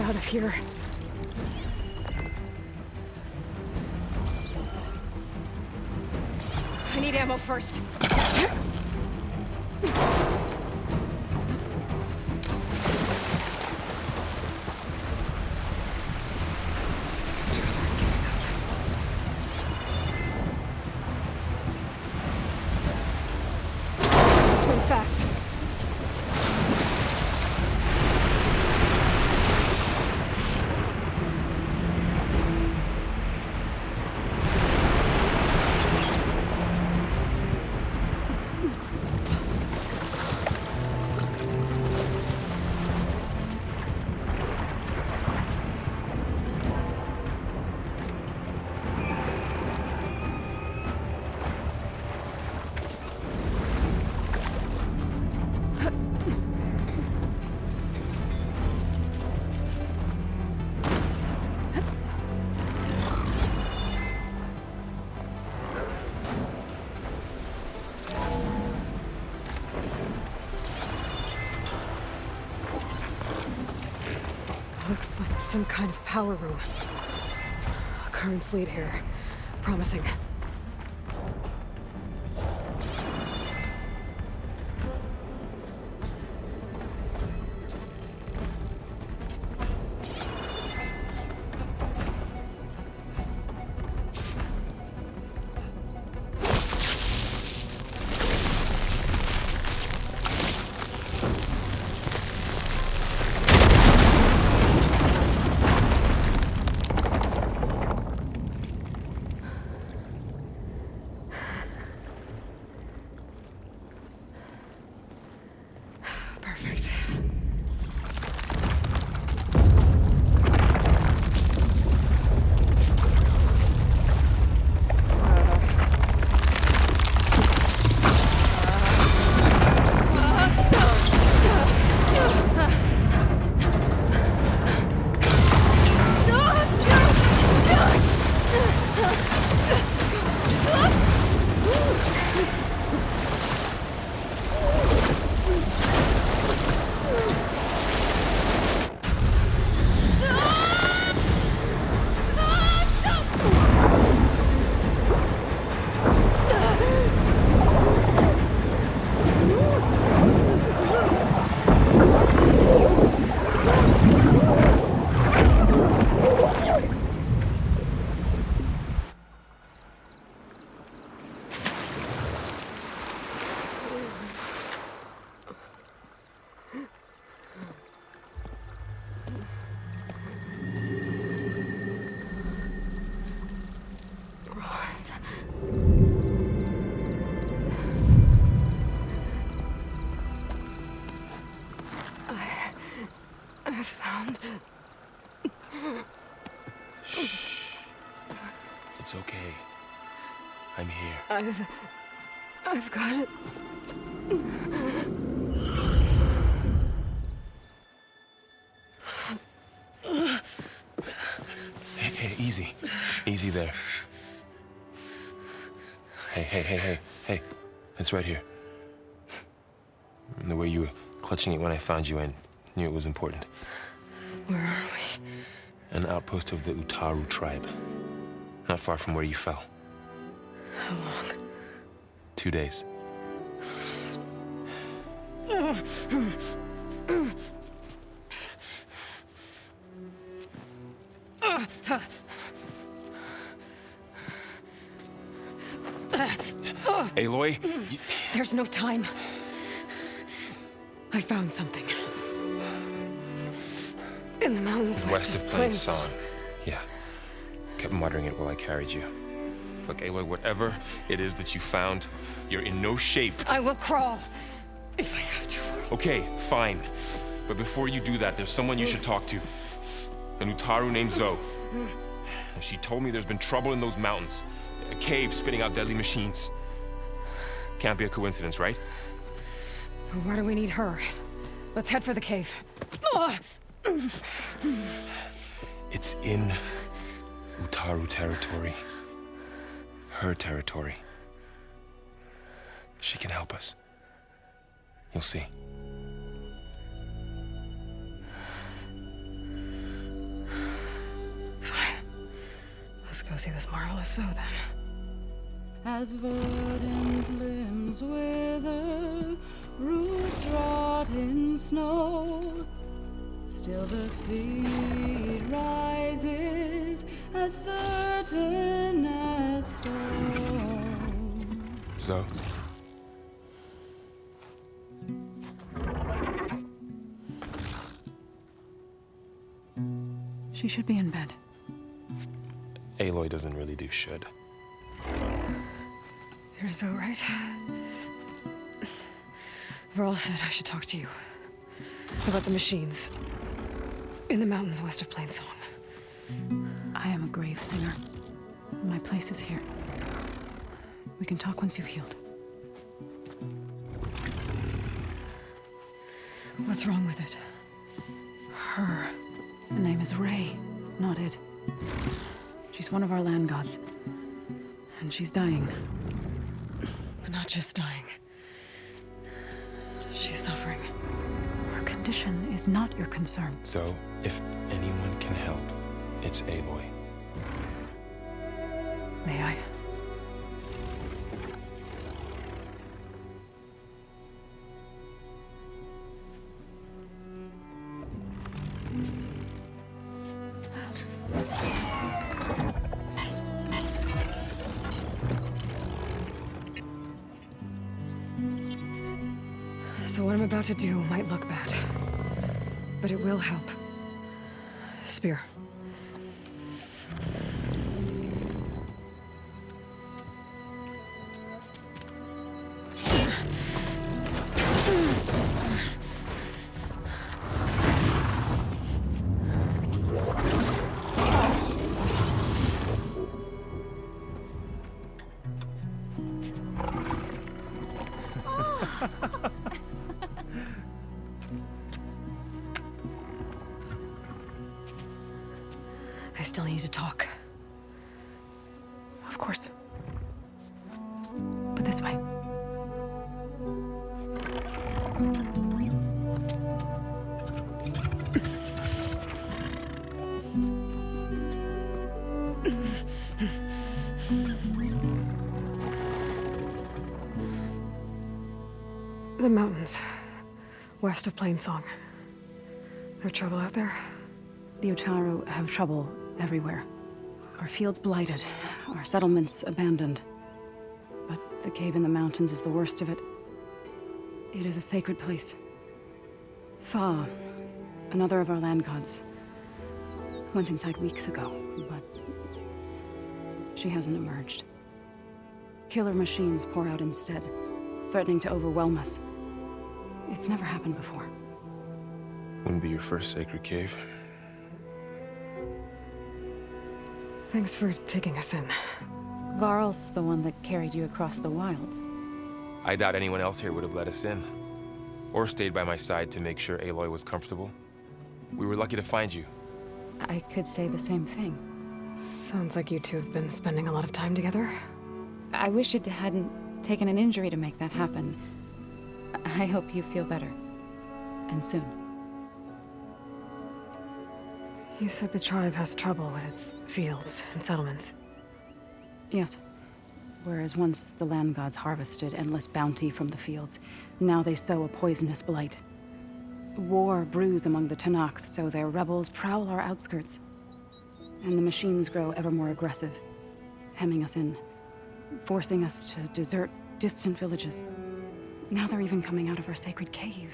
out of here. I need ammo first. Spectres aren't giving up. Swing fast. Looks like some kind of power room. Currents lead here. Promising. Perfect. I found... Shh. It's okay. I'm here. I've got it. Hey, easy. Easy there. Hey. It's right here. The way you were clutching it when I found you, I knew it was important. Where are we? An outpost of the Utaru tribe. Not far from where you fell. How long? 2 days. Aloy, There's no time. I found something. In the mountains west of Plain Song. Yeah. Kept muttering it while I carried you. Look, Aloy, whatever it is that you found, you're in no shape to... I will crawl, if I have to. Okay, fine. But before you do that, there's someone you should talk to. An Utaru named Zoe. She told me there's been trouble in those mountains. A cave spitting out deadly machines. Can't be a coincidence, right? Why do we need her? Let's head for the cave. It's in Utaru territory. Her territory. She can help us. You'll see. Let's go see this marvelous Zoe then. As verdant limbs wither, roots rot in snow, still the seed rises as certain as stone. Zoe? She should be in bed. Aloy doesn't really do should. You're Zoe, right? Varl said I should talk to you about the machines in the mountains west of Plainsong. I am a grave singer. My place is here. We can talk once you've healed. What's wrong with it? Her name is Ray, not Id. She's one of our land gods. And she's dying. But not just dying. She's suffering. Her condition is not your concern. So, if anyone can help, it's Aloy. May I? So what I'm about to do might look bad, but it will help. Spear. I still need to talk. Of course. But this way. The mountains, west of Plainsong. There trouble out there? The Utaru have trouble everywhere. Our fields blighted, our settlements abandoned. But the cave in the mountains is the worst of it. It is a sacred place. Fa, another of our land gods, went inside weeks ago, but she hasn't emerged. Killer machines pour out instead, threatening to overwhelm us. It's never happened before. Wouldn't be your first sacred cave. Thanks for taking us in. Varl's the one that carried you across the wilds. I doubt anyone else here would have let us in. Or stayed by my side to make sure Aloy was comfortable. We were lucky to find you. I could say the same thing. Sounds like you two have been spending a lot of time together. I wish it hadn't taken an injury to make that happen. I hope you feel better. And soon. You said the tribe has trouble with its fields and settlements. Yes. Whereas once the land gods harvested endless bounty from the fields, now they sow a poisonous blight. War brews among the Tenakth, so their rebels prowl our outskirts. And the machines grow ever more aggressive, hemming us in, forcing us to desert distant villages. Now they're even coming out of our sacred cave.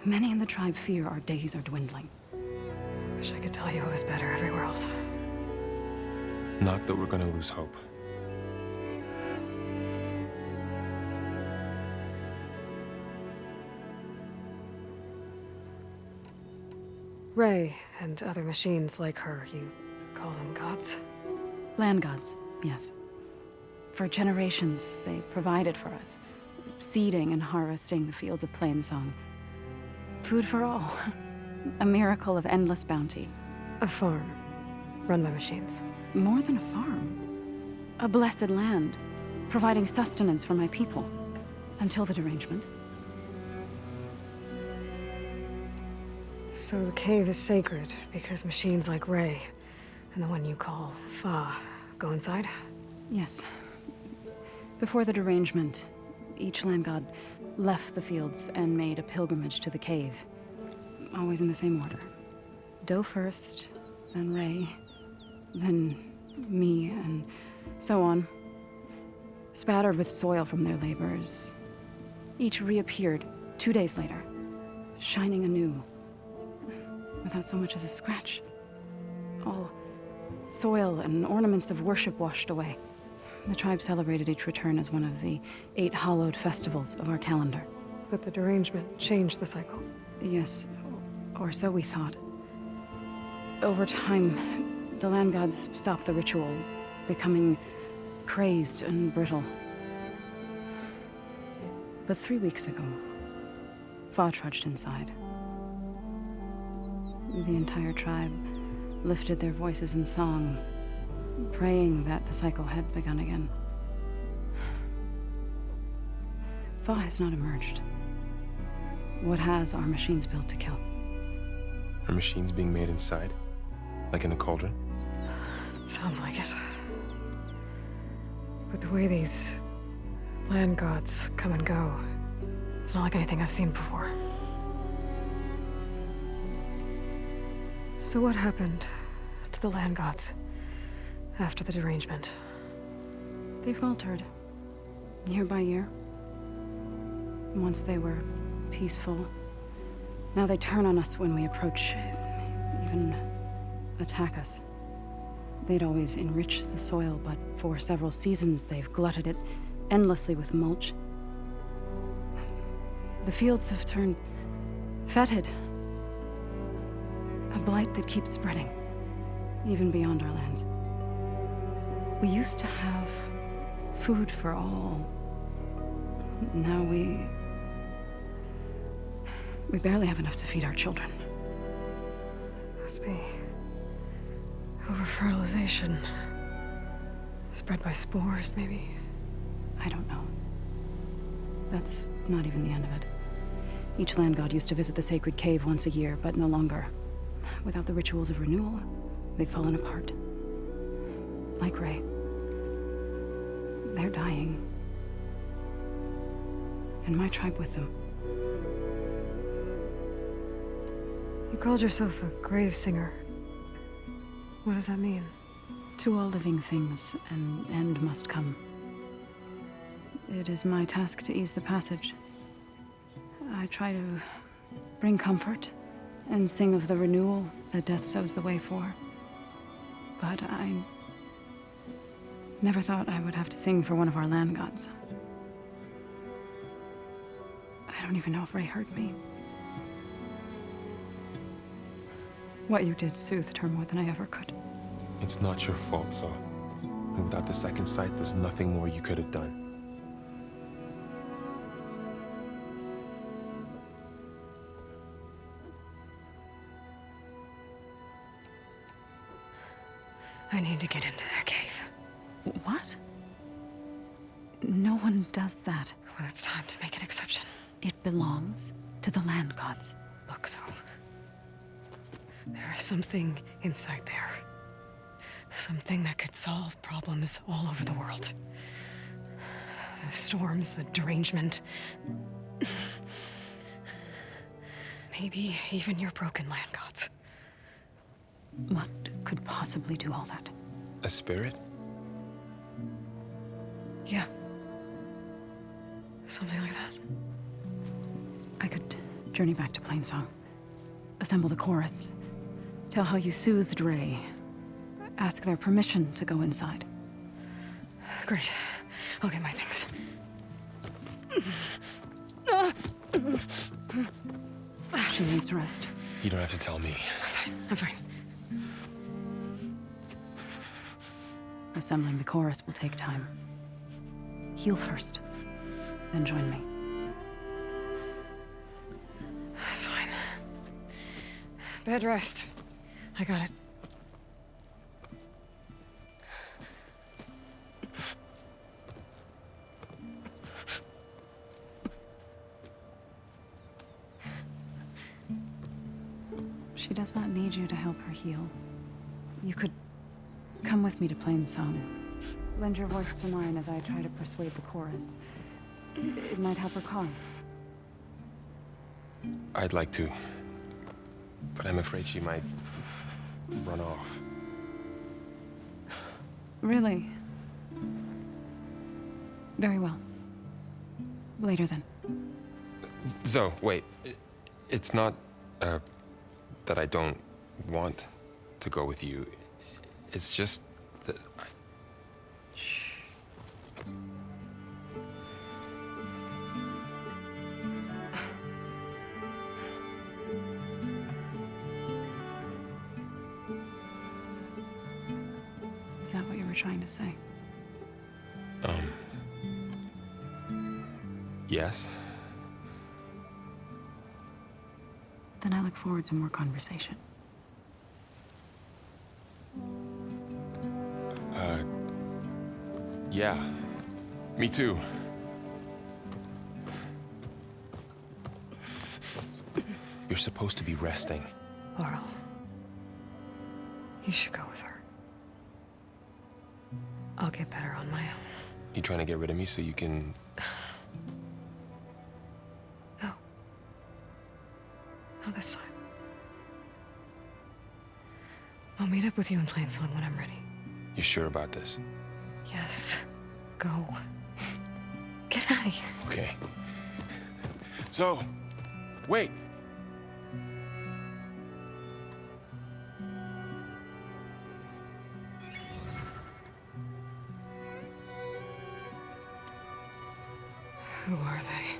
Many in the tribe fear our days are dwindling. Wish I could tell you it was better everywhere else. Not that we're gonna lose hope. Ray and other machines like her, you call them gods? Land gods, yes. For generations, they provided for us, seeding and harvesting the fields of Plainsong. Food for all. A miracle of endless bounty. A farm, run by machines. More than a farm. A blessed land, providing sustenance for my people. Until the derangement. So the cave is sacred because machines like Ray And the one you call Fa go inside? Yes. Before the derangement, each land god left the fields and made a pilgrimage to the cave. Always in the same order. Do first, then Ray, then me, and so on. Spattered with soil from their labors. Each reappeared 2 days later, shining anew. Without so much as a scratch. All soil and ornaments of worship washed away. The tribe celebrated each return as one of the 8 hallowed festivals of our calendar. But the derangement changed the cycle. Yes, or so we thought. Over time, the land gods stopped the ritual, becoming crazed and brittle. But 3 weeks ago, Fa trudged inside. The entire tribe lifted their voices in song, praying that the cycle had begun again. Fa has not emerged. What has are machines built to kill? Are machines being made inside? Like in a cauldron? Sounds like it. But the way these land gods come and go, it's not like anything I've seen before. So what happened to the land gods after the derangement? They faltered, year by year. Once they were peaceful. Now they turn on us when we approach, even attack us. They'd always enriched the soil, but for several seasons they've glutted it endlessly with mulch. The fields have turned fetid. A blight that keeps spreading, even beyond our lands. We used to have food for all. Now we barely have enough to feed our children. Must be over-fertilization. Spread by spores, maybe? I don't know. That's not even the end of it. Each land god used to visit the sacred cave once a year, but no longer. Without the rituals of renewal, they've fallen apart. Like Ray. They're dying. And my tribe with them. You called yourself a grave singer. What does that mean? To all living things, an end must come. It is my task to ease the passage. I try to bring comfort and sing of the renewal that death sows the way for. But I never thought I would have to sing for one of our land gods. I don't even know if Ray heard me. What you did soothed her more than I ever could. It's not your fault, Saul. And without the second sight, there's nothing more you could have done. I need to get into that cave. What? No one does that. Well, it's time to make an exception. It belongs to the land gods. Look, so there is something inside there. Something that could solve problems all over the world. The storms, the derangement. Maybe even your broken land gods. What could possibly do all that? A spirit? Yeah. Something like that. I could journey back to Plainsong, assemble the chorus, tell how you soothed Ray, ask their permission to go inside. Great. I'll get my things. She needs rest. You don't have to tell me. I'm fine. Assembling the chorus will take time. Heal first, then join me. Fine. Bed rest. I got it. She does not need you to help her heal. You could Come with me to Plainsong. Lend your voice to mine as I try to persuade the chorus. It might help her cause. I'd like to, but I'm afraid she might run off. Really? Very well. Later then. Zoe, wait. It's not, that I don't want to go with you. It's just that I... Is that what you were trying to say? Yes? Then I look forward to more conversation. Yeah. Me too. You're supposed to be resting. Laurel, you should go with her. I'll get better on my own. You trying to get rid of me so you can... No. Not this time. I'll meet up with you in Plainsong when I'm ready. You sure about this? Yes. Go. Get out of here. Okay. Zoe, wait! Who are they?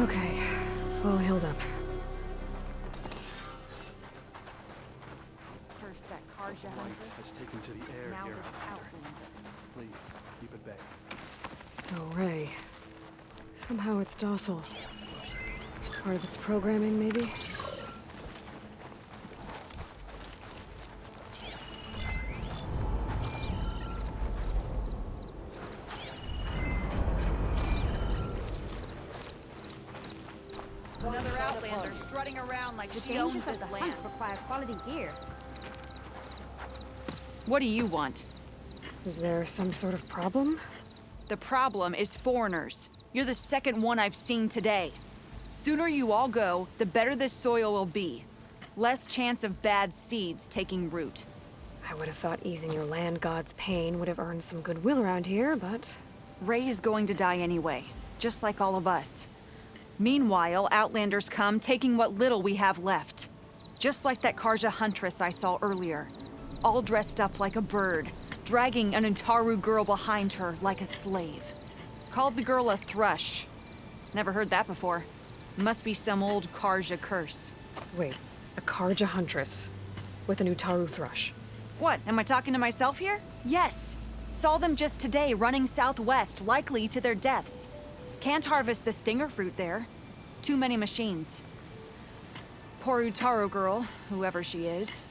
Okay, all healed up. First that Karja Light has taken to the air now here, this Outlander. Outlander. Please, keep at bay. So, Ray. Somehow it's docile. Part of its programming, maybe? Another Outlander strutting around like The she owns dangers of this the land. hunt require quality gear. What do you want? Is there some sort of problem? The problem is foreigners. You're the second one I've seen today. Sooner you all go, the better this soil will be. Less chance of bad seeds taking root. I would have thought easing your land god's pain would have earned some goodwill around here, but... Ray is going to die anyway, just like all of us. Meanwhile, Outlanders come, taking what little we have left. Just like that Karja huntress I saw earlier. All dressed up like a bird, dragging an Utaru girl behind her like a slave. Called the girl a thrush. Never heard that before. Must be some old Karja curse. Wait, a Karja huntress with an Utaru thrush. What, am I talking to myself here? Yes. Saw them just today running southwest, likely to their deaths. Can't harvest the stinger fruit there. Too many machines. Poor Utaru girl, whoever she is.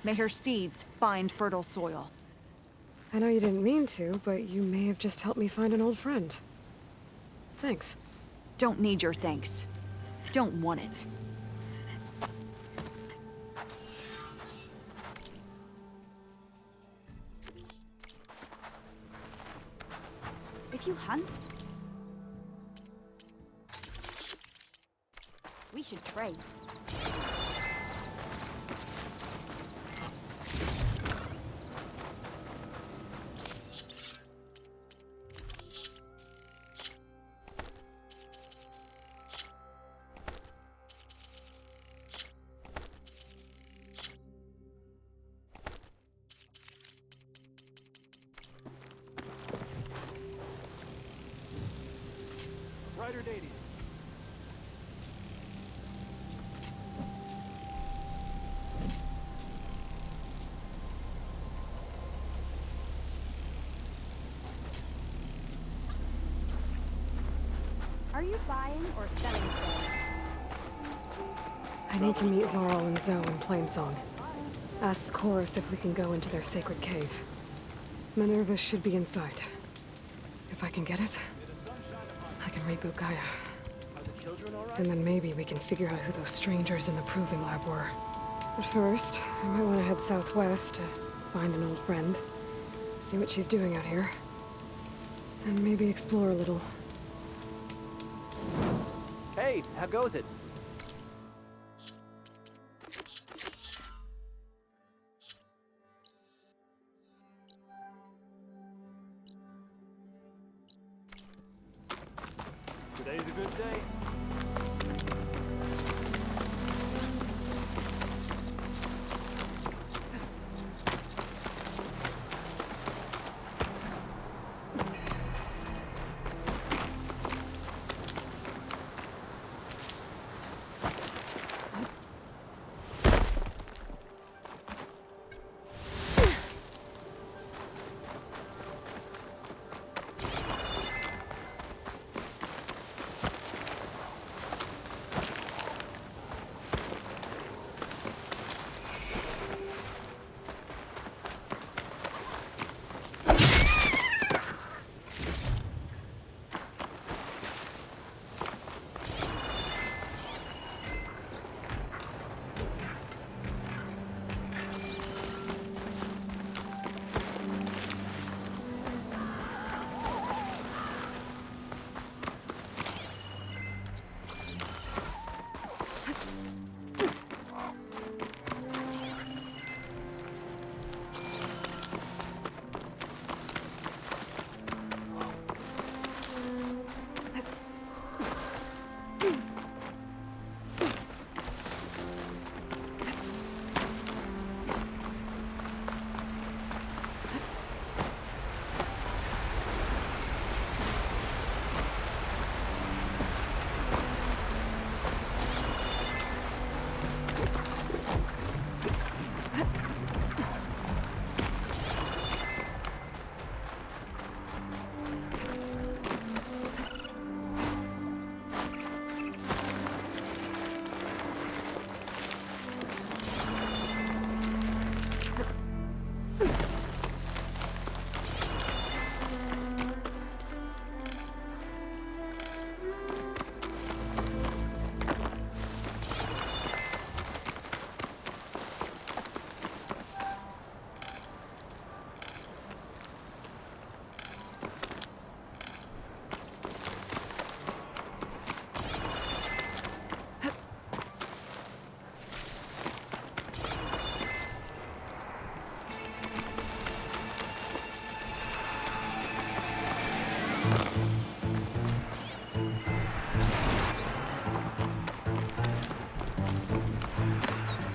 May her seeds find fertile soil. I know you didn't mean to, but you may have just helped me find an old friend. Thanks. Don't need your thanks. Don't want it. If you hunt, we should trade. Ryder Dady. Are Are you buying or selling things? I need to meet Varl and Zoe in Plainsong. Ask the chorus if we can go into their sacred cave. Minerva should be inside. If I can get it, I can reboot Gaia. And then maybe we can figure out who those strangers in the proving lab were. But first, I might want to head southwest to find an old friend. See what she's doing out here. And maybe explore a little. Hey, how goes it? Today's a good day.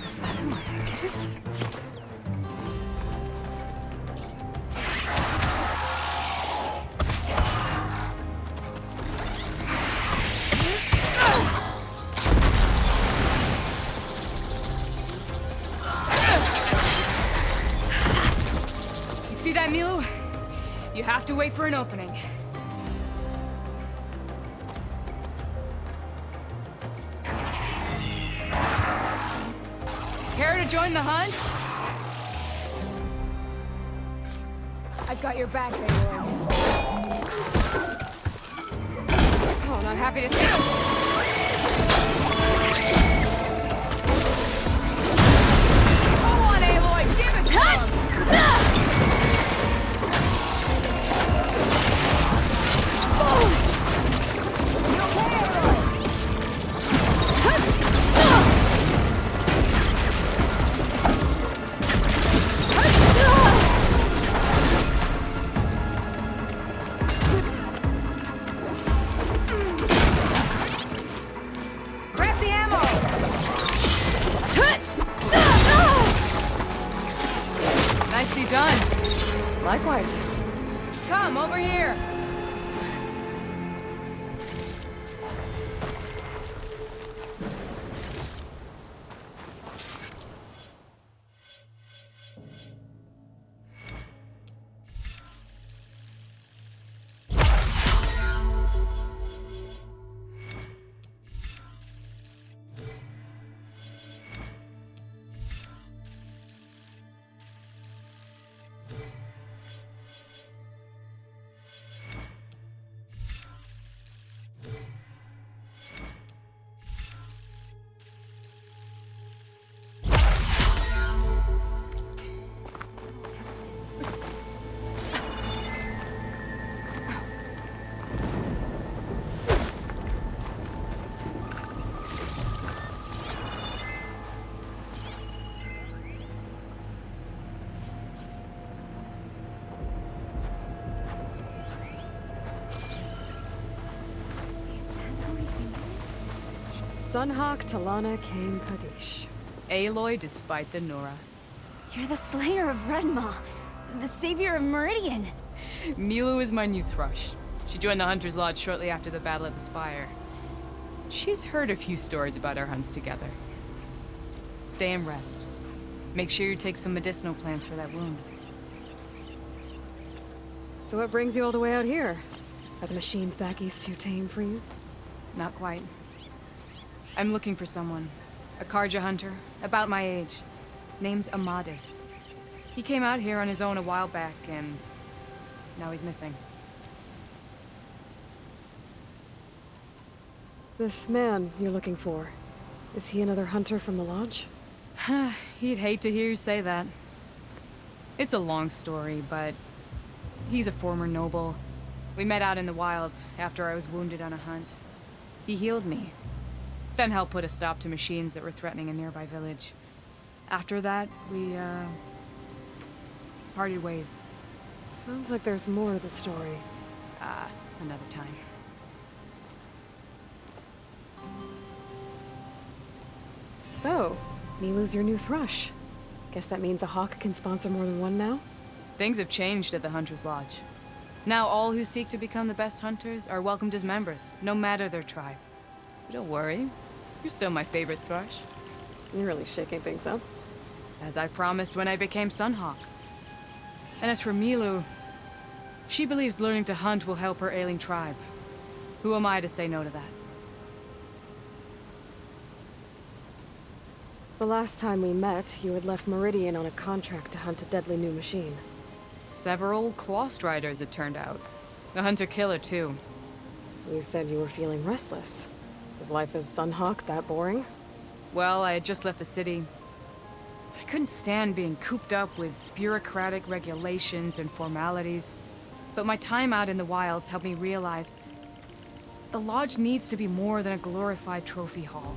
Is that who I think it is? You see that, Milu? You have to wait for an opening. Care to join the hunt? I've got your back, Aloy. Oh, not happy to see you. Come on, Aloy, give it to him! Done. Likewise. Come over here. Sunhawk Talana Kane Padish. Aloy despite the Nora. You're the slayer of Redmaw, the savior of Meridian. Milu is my new thrush. She joined the Hunter's Lodge shortly after the Battle of the Spire. She's heard a few stories about our hunts together. Stay and rest. Make sure you take some medicinal plants for that wound. So what brings you all the way out here? Are the machines back east too tame for you? Not quite. I'm looking for someone. A Karja hunter, about my age. Name's Amadis. He came out here on his own a while back, and now he's missing. This man you're looking for, is he another hunter from the Lodge? He'd hate to hear you say that. It's a long story, but he's a former noble. We met out in the wilds after I was wounded on a hunt. He healed me, then helped put a stop to machines that were threatening a nearby village. After that, we, parted ways. Sounds like there's more to the story. Another time. So, Milu's your new thrush. Guess that means a hawk can sponsor more than one now? Things have changed at the Hunter's Lodge. Now all who seek to become the best hunters are welcomed as members, no matter their tribe. But don't worry, you're still my favorite thrush. You're really shaking things up. As I promised when I became Sunhawk. And as for Milu, she believes learning to hunt will help her ailing tribe. Who am I to say no to that? The last time we met, you had left Meridian on a contract to hunt a deadly new machine. Several Clawstriders, it turned out. A hunter-killer, too. You said you were feeling restless. Was life as Sunhawk that boring? Well, I had just left the city. I couldn't stand being cooped up with bureaucratic regulations and formalities. But my time out in the wilds helped me realize the Lodge needs to be more than a glorified trophy hall.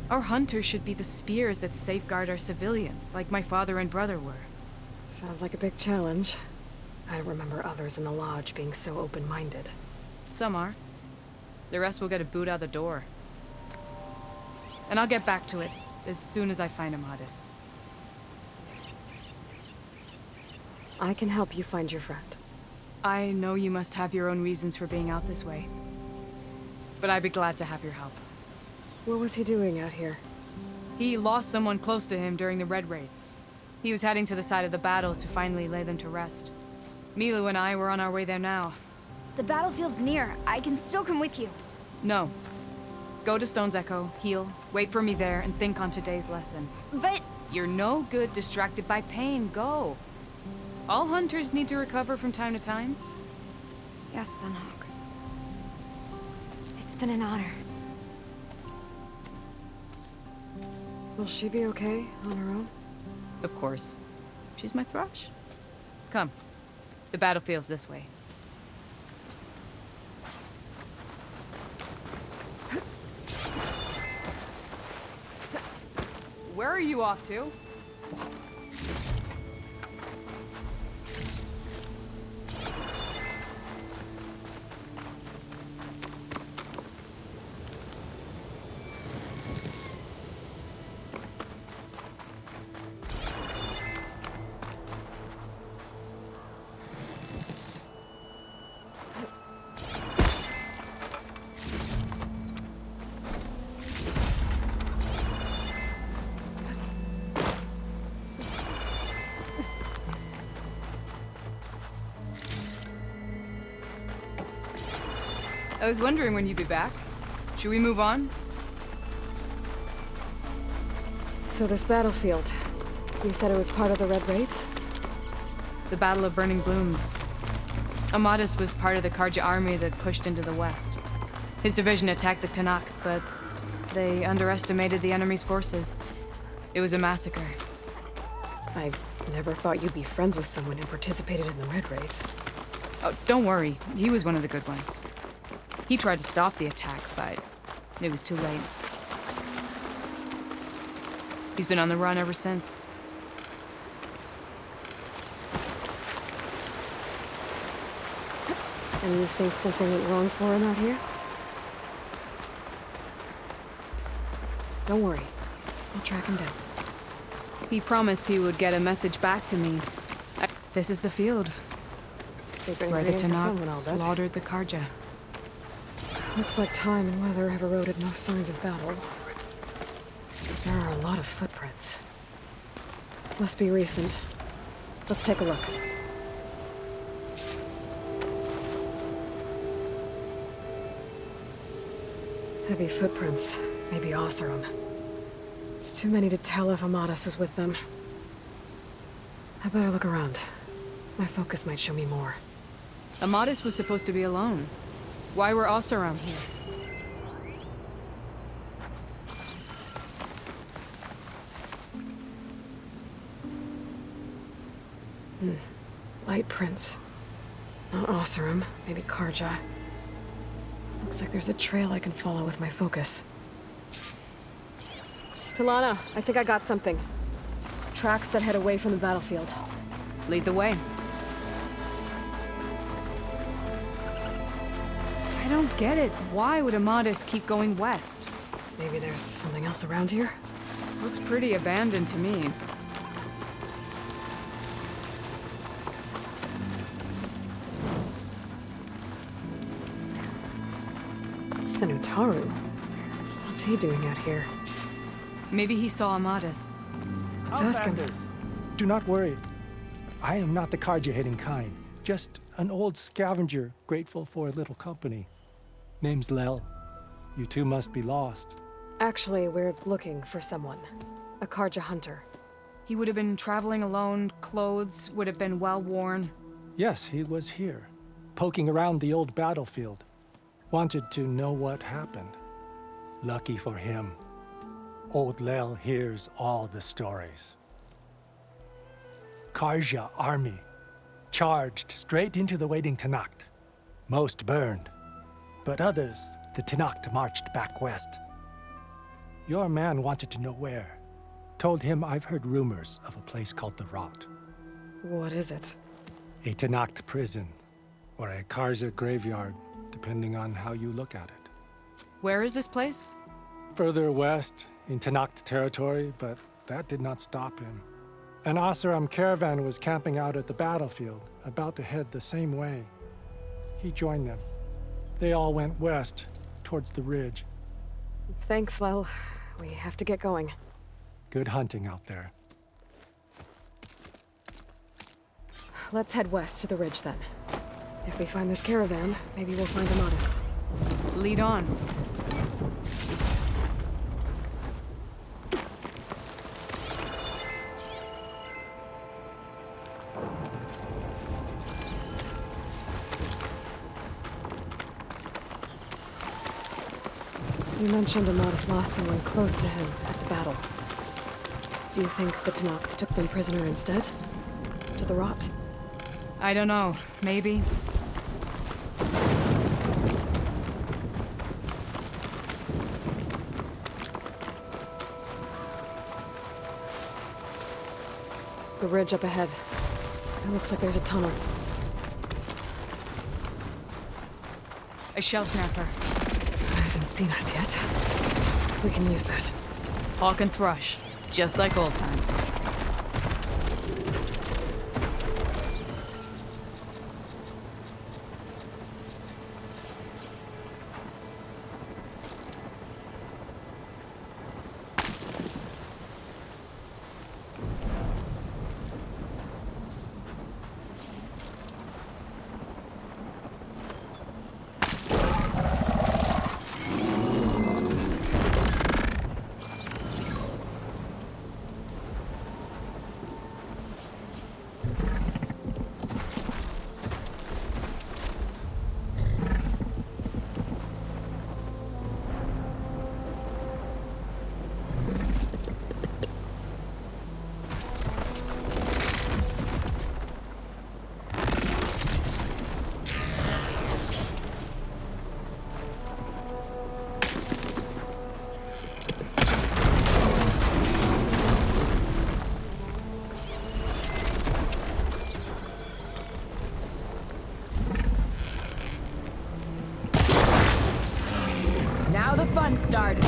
Our hunters should be the spears that safeguard our civilians, like my father and brother were. Sounds like a big challenge. I don't remember others in the Lodge being so open-minded. Some are. The rest will get a boot out the door. And I'll get back to it as soon as I find Amadis. I can help you find your friend. I know you must have your own reasons for being out this way. But I'd be glad to have your help. What was he doing out here? He lost someone close to him during the Red Raids. He was heading to the side of the battle to finally lay them to rest. Milu and I were on our way there now. The battlefield's near. I can still come with you. No. Go to Stone's Echo, heal, wait for me there, and think on today's lesson. But... You're no good distracted by pain. Go. All hunters need to recover from time to time. Yes, Sunhawk. It's been an honor. Will she be okay on her own? Of course. She's my thrush. Come. The battlefield's this way. Where are you off to? I was wondering when you'd be back. Should we move on? So this battlefield, you said it was part of the Red Raids? The Battle of Burning Blooms. Amadis was part of the Karja army that pushed into the west. His division attacked the Tenakth, but they underestimated the enemy's forces. It was a massacre. I never thought you'd be friends with someone who participated in the Red Raids. Oh, don't worry. He was one of the good ones. He tried to stop the attack, but it was too late. He's been on the run ever since. And you think something went wrong for him out here? Don't worry. I'll track him down. He promised he would get a message back to me. This is the field Sacred where the ingredient for someone, Tenakth I'll bet. slaughtered the Karja. Looks like time and weather have eroded no signs of battle. There are a lot of footprints. Must be recent. Let's take a look. Heavy footprints. Maybe Oseram. It's too many to tell if Amadas is with them. I better look around. My focus might show me more. Amadis was supposed to be alone. Why were Oseram here? Light prints. Not Oseram, maybe Karja. Looks like there's a trail I can follow with my focus. Talana, I think I got something. Tracks that head away from the battlefield. Lead the way. I don't get it. Why would Amadis keep going west? Maybe there's something else around here? Looks pretty abandoned to me. And Utaru. What's he doing out here? Maybe he saw Amadis. Let's ask him. Outlanders, do not worry. I am not the Karja-hating kind. Just an old scavenger grateful for a little company. Name's Lel. You two must be lost. Actually, we're looking for someone. A Karja hunter. He would have been traveling alone, clothes would have been well worn. Yes, he was here, poking around the old battlefield. Wanted to know what happened. Lucky for him, old Lel hears all the stories. Karja army charged straight into the waiting Tenakth. Most burned, but others, the Tenakth marched back west. Your man wanted to know where. Told him I've heard rumors of a place called the Rot. What is it? A Tenakth prison, or a Karja graveyard, depending on how you look at it. Where is this place? Further west, in Tenakth territory, but that did not stop him. An Oseram caravan was camping out at the battlefield, about to head the same way. He joined them. They all went west, towards the ridge. Thanks, Lel. We have to get going. Good hunting out there. Let's head west to the ridge then. If we find this caravan, maybe we'll find Amadis. Lead on. You mentioned Amadis lost someone close to him at the battle. Do you think the Tenakth took them prisoner instead? To the Rot? I don't know. Maybe. The ridge up ahead. It looks like there's a tunnel. A shell snapper. Hasn't seen us yet. We can use that. Hawk and thrush. Just like old times. Now the fun started.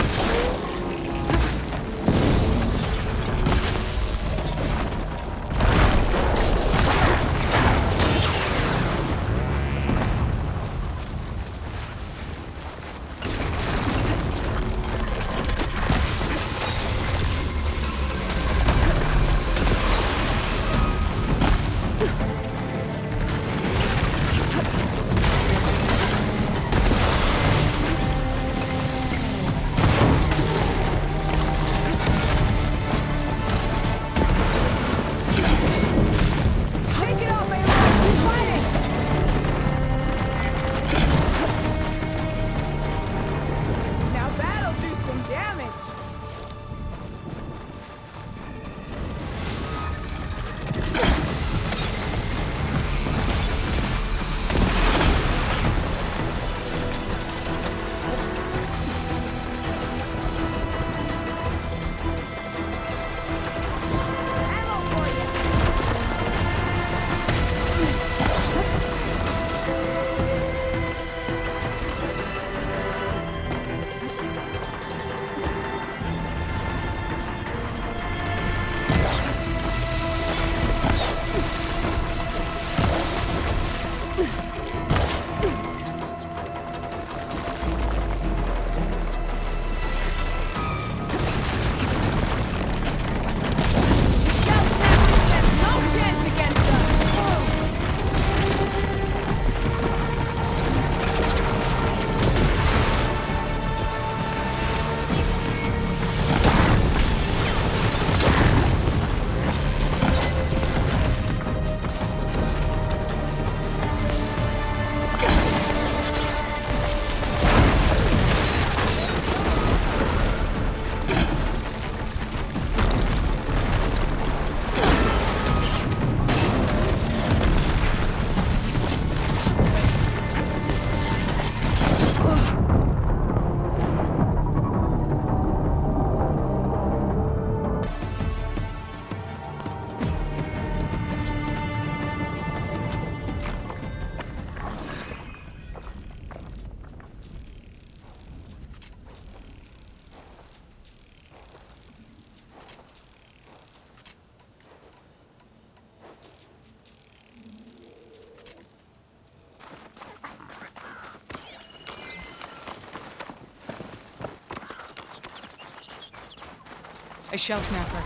A shell snapper.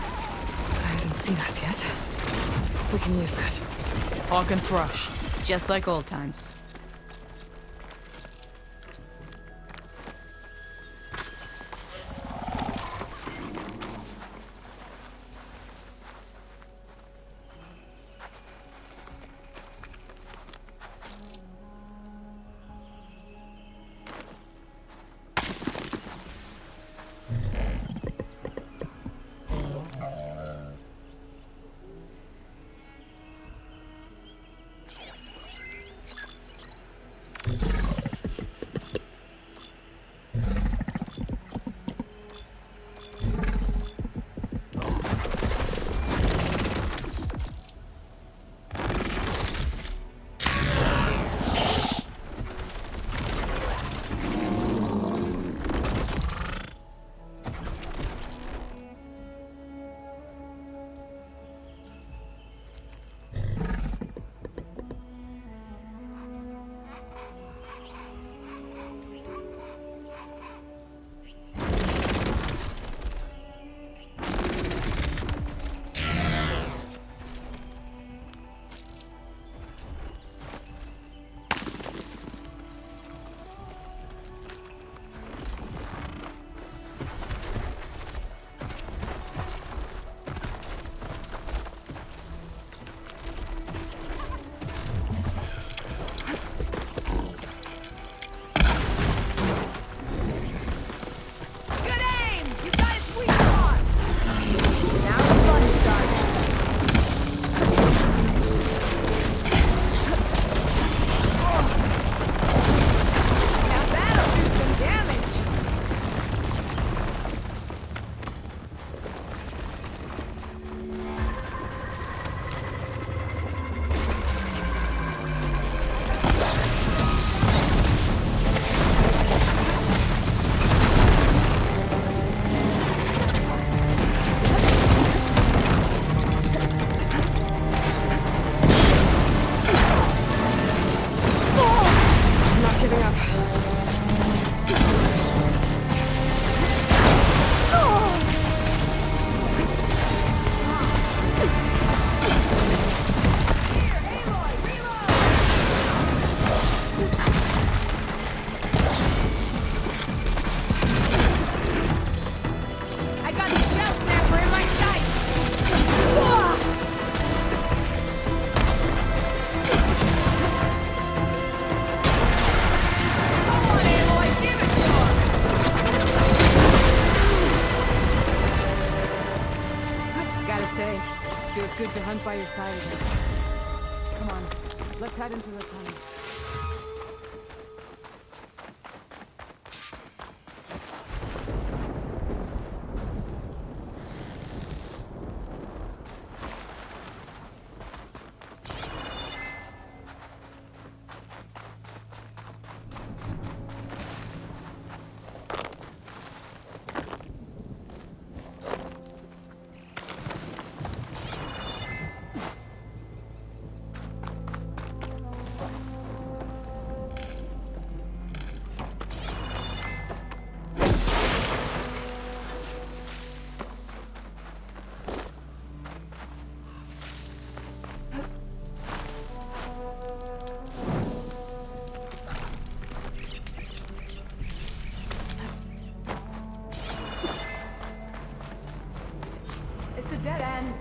Hasn't seen us yet. We can use that. Hawk and Thrush. Just like old times. Good to hunt by your side again. Come on, let's head into the tunnel. It's a dead end.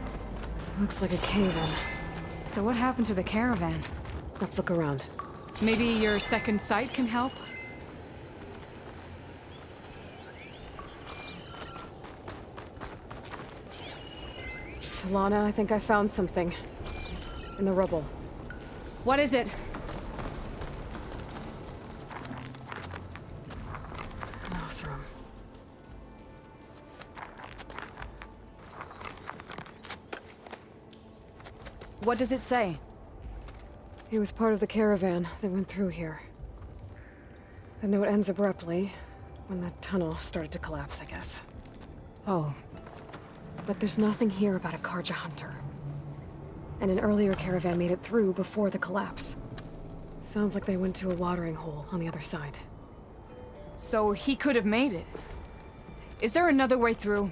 Looks like a cave-in. So what happened to the caravan? Let's look around. Maybe your second sight can help? Talana, I think I found something. In the rubble. What is it? Oseram. What does it say? He was part of the caravan that went through here. The note ends abruptly, when the tunnel started to collapse, I guess. Oh. But there's nothing here about a Karja hunter. And an earlier caravan made it through before the collapse. Sounds like they went to a watering hole on the other side. So he could have made it. Is there another way through?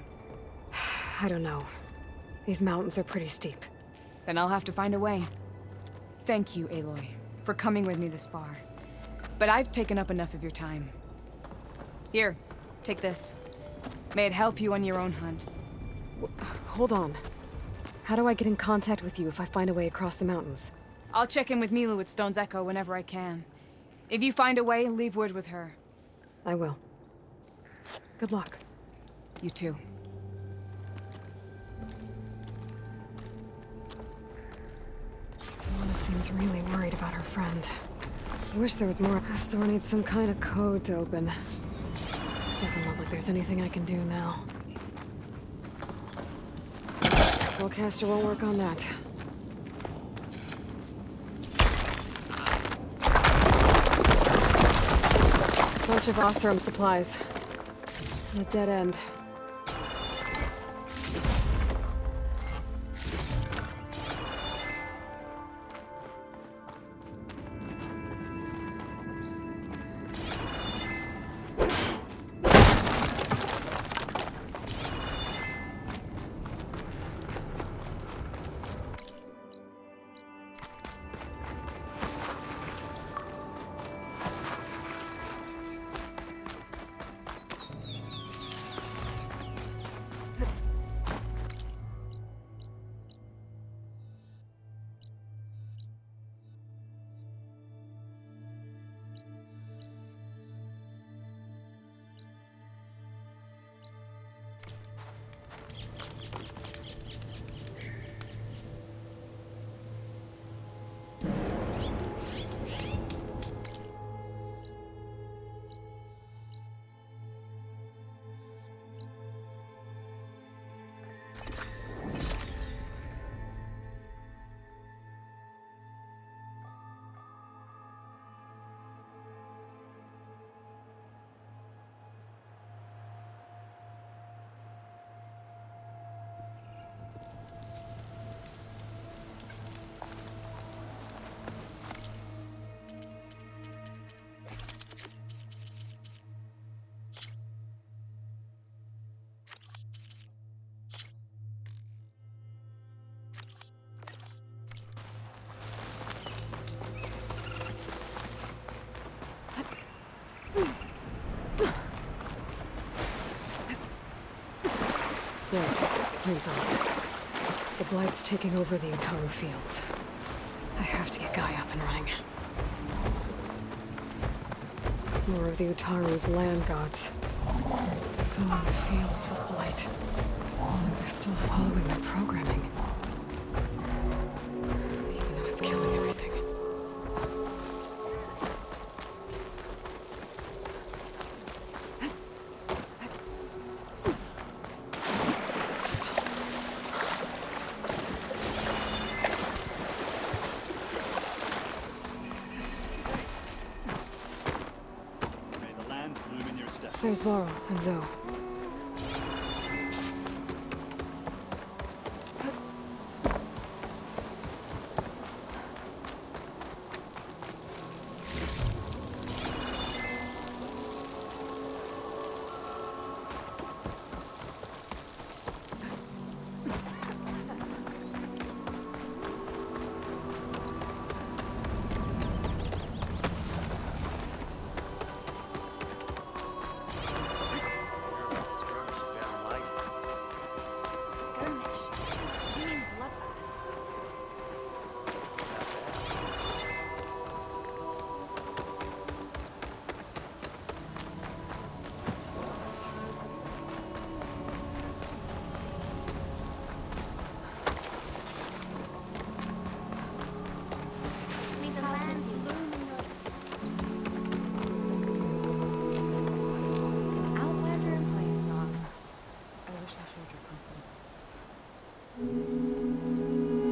I don't know. These mountains are pretty steep. Then I'll have to find a way. Thank you, Aloy, for coming with me this far. But I've taken up enough of your time. Here, take this. May it help you on your own hunt. Hold on. How do I get in contact with you if I find a way across the mountains? I'll check in with Milu at Stone's Echo whenever I can. If you find a way, leave word with her. I will. Good luck. You too. Tawana seems really worried about her friend. I wish there was more. This door needs some kind of code to open. Doesn't look like there's anything I can do now. Spellcaster won't work on that. Bunch of Oseram supplies. And a dead end. Right, Plains. The Blight's taking over the Utaru fields. I have to get Guy up and running. More of the Utaru's land gods. So in the fields with Blight. It's like they're still following their programming. Even though it's killing everything. There's Varl and Zoe.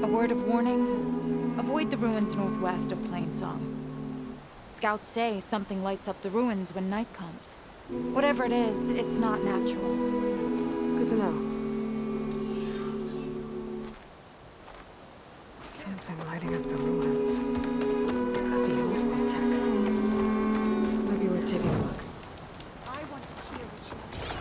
Word of warning, avoid the ruins northwest of Plainsong. Scouts say something lights up the ruins when night comes. Whatever it is, it's not natural. Good to know. Something lighting up the ruins. Could be old world tech. Maybe we're taking a look. I want to hear what she has to say.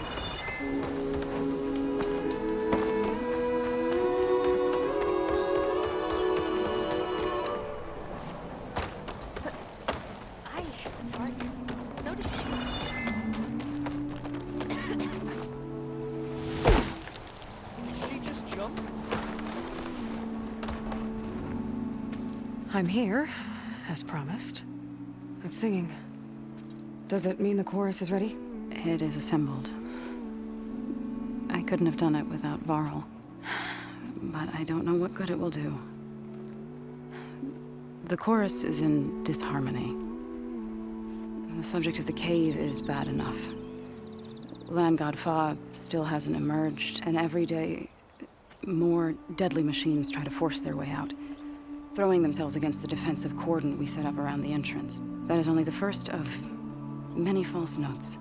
I'm here, as promised. That's singing. Does it mean the chorus is ready? It is assembled. I couldn't have done it without Varl. But I don't know what good it will do. The chorus is in disharmony. The subject of the cave is bad enough. Land God Fa still hasn't emerged, and every day, more deadly machines try to force their way out, throwing themselves against the defensive cordon we set up around the entrance. That is only the first of many false notes.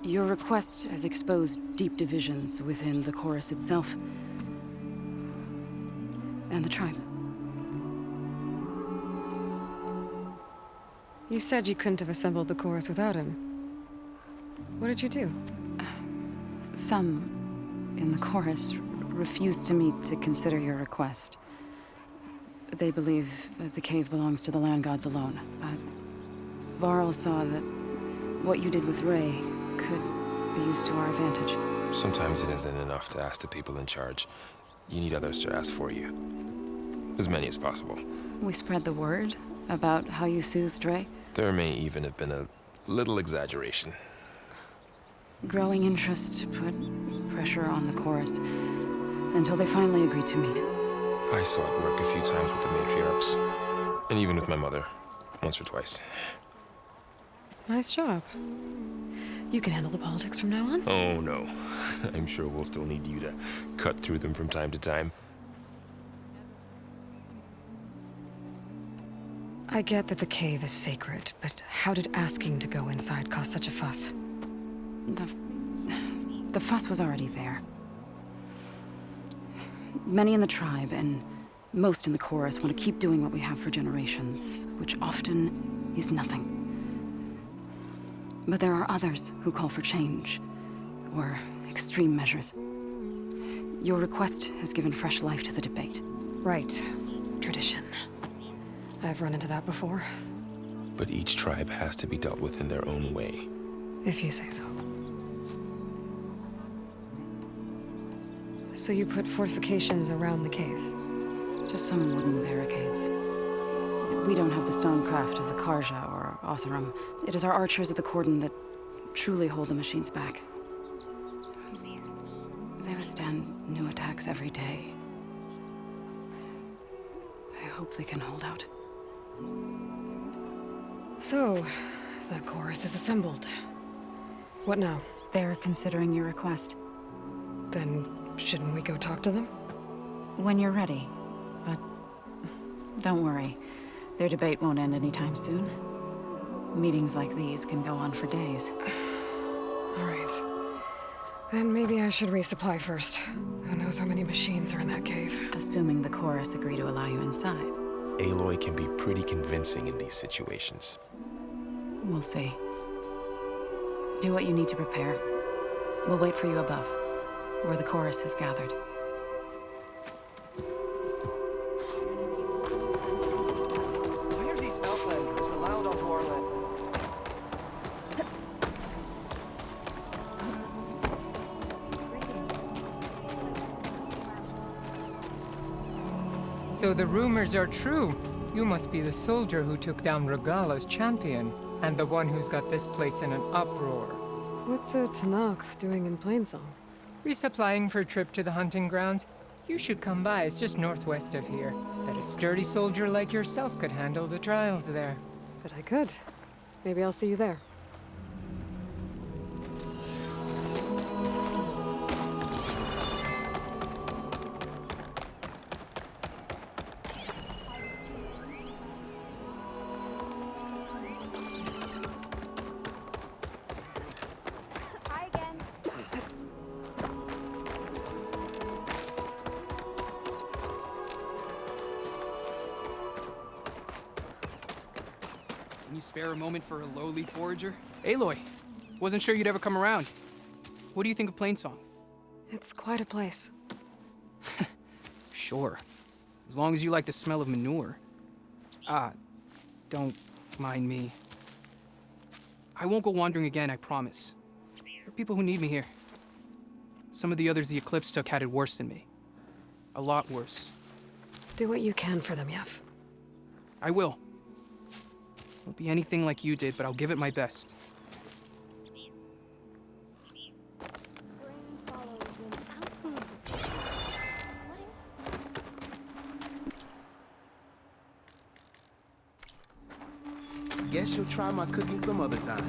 Your request has exposed deep divisions within the chorus itself and the tribe. You said you couldn't have assembled the chorus without him. What did you do? Some in the chorus refused to meet to consider your request. They believe that the cave belongs to the land gods alone, but Varl saw that what you did with Ray could be used to our advantage. Sometimes it isn't enough to ask the people in charge. You need others to ask for you. As many as possible. We spread the word about how you soothed Ray. There may even have been a little exaggeration. Growing interest put pressure on the chorus until they finally agreed to meet. I saw it work a few times with the matriarchs. And even with my mother. Once or twice. Nice job. You can handle the politics from now on? Oh, no. I'm sure we'll still need you to cut through them from time to time. I get that the cave is sacred, but how did asking to go inside cause such a fuss? The fuss was already there. Many in the tribe, and most in the chorus, want to keep doing what we have for generations, which often is nothing. But there are others who call for change, or extreme measures. Your request has given fresh life to the debate. Right. Tradition. I've run into that before. But each tribe has to be dealt with in their own way. If you say so. So you put fortifications around the cave? Just some wooden barricades. We don't have the stonecraft of the Karja or Oseram. It is our archers at the cordon that truly hold the machines back. They withstand new attacks every day. I hope they can hold out. So, the chorus is assembled. What now? They're considering your request. Then, shouldn't we go talk to them? When you're ready. But don't worry. Their debate won't end anytime soon. Meetings like these can go on for days. All right. Then maybe I should resupply first. Who knows how many machines are in that cave? Assuming the chorus agree to allow you inside. Aloy can be pretty convincing in these situations. We'll see. Do what you need to prepare. We'll wait for you above, where the chorus has gathered. Why are these Outlanders allowed onto our land? So the rumors are true. You must be the soldier who took down Regala's champion, and the one who's got this place in an uproar. What's a Tenakth doing in Plainsong? Resupplying for a trip to the hunting grounds? You should come by, it's just northwest of here. Bet a sturdy soldier like yourself could handle the trials there. But I could. Maybe I'll see you there. Hi again. Can you spare a moment for a lowly forager? Aloy, wasn't sure you'd ever come around. What do you think of Plainsong? It's quite a place. Sure. As long as you like the smell of manure. Don't mind me. I won't go wandering again, I promise. There are people who need me here. Some of the others the Eclipse took had it worse than me. A lot worse. Do what you can for them, Yev. I will. Won't be anything like you did, but I'll give it my best. Guess you'll try my cooking some other time.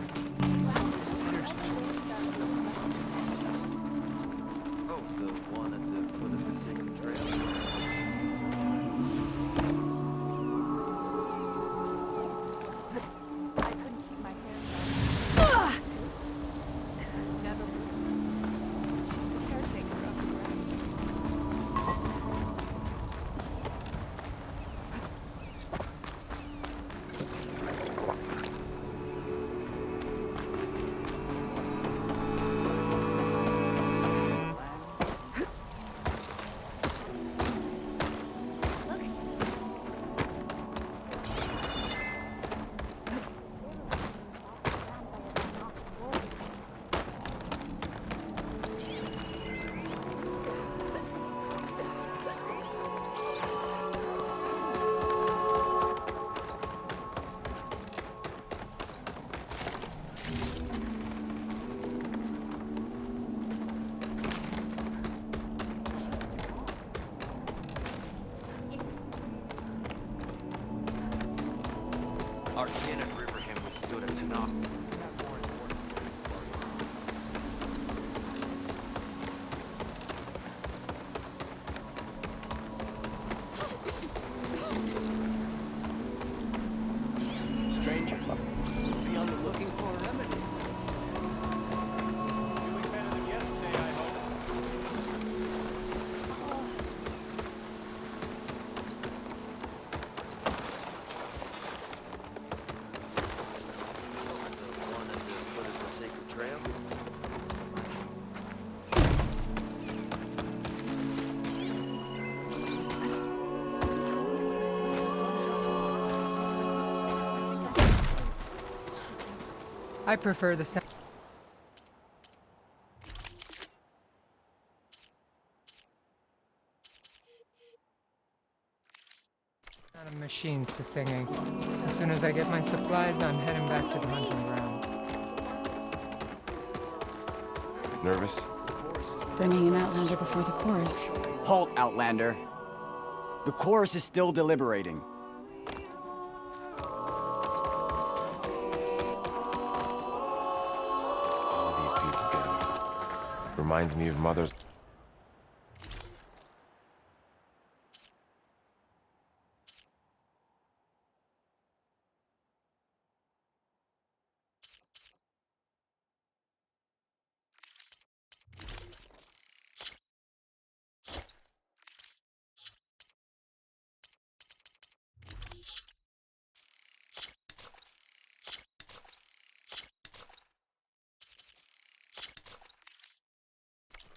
Oh, the one at the foot of the Sacred Trail. I couldn't keep my hands off. Never. She's the caretaker of the grounds. Our kin at Riverham withstood a Tanakh. Stranger, be on the looking for a remedy. Doing better than yesterday, I hope. The one at the foot of the Sacred Trail. I prefer the sound of machines to singing. As soon as I get my supplies, I'm heading back to the hunting ground. Nervous? Bringing an outlander before the chorus. Halt, Outlander. The chorus is still deliberating. All these people gathered. Reminds me of Mother's...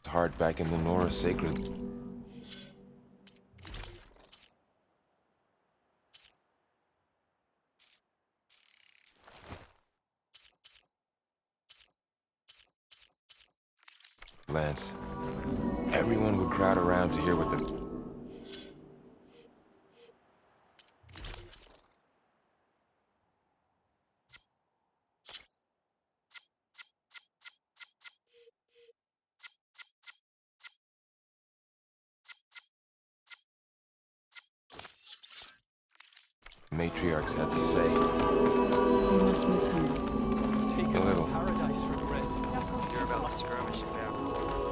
heart back in the Nora sacred. Lance, everyone would crowd around to hear what the... matriarchs had to say. You must miss him. Taken A little. paradise for bread. Hear about the skirmish about.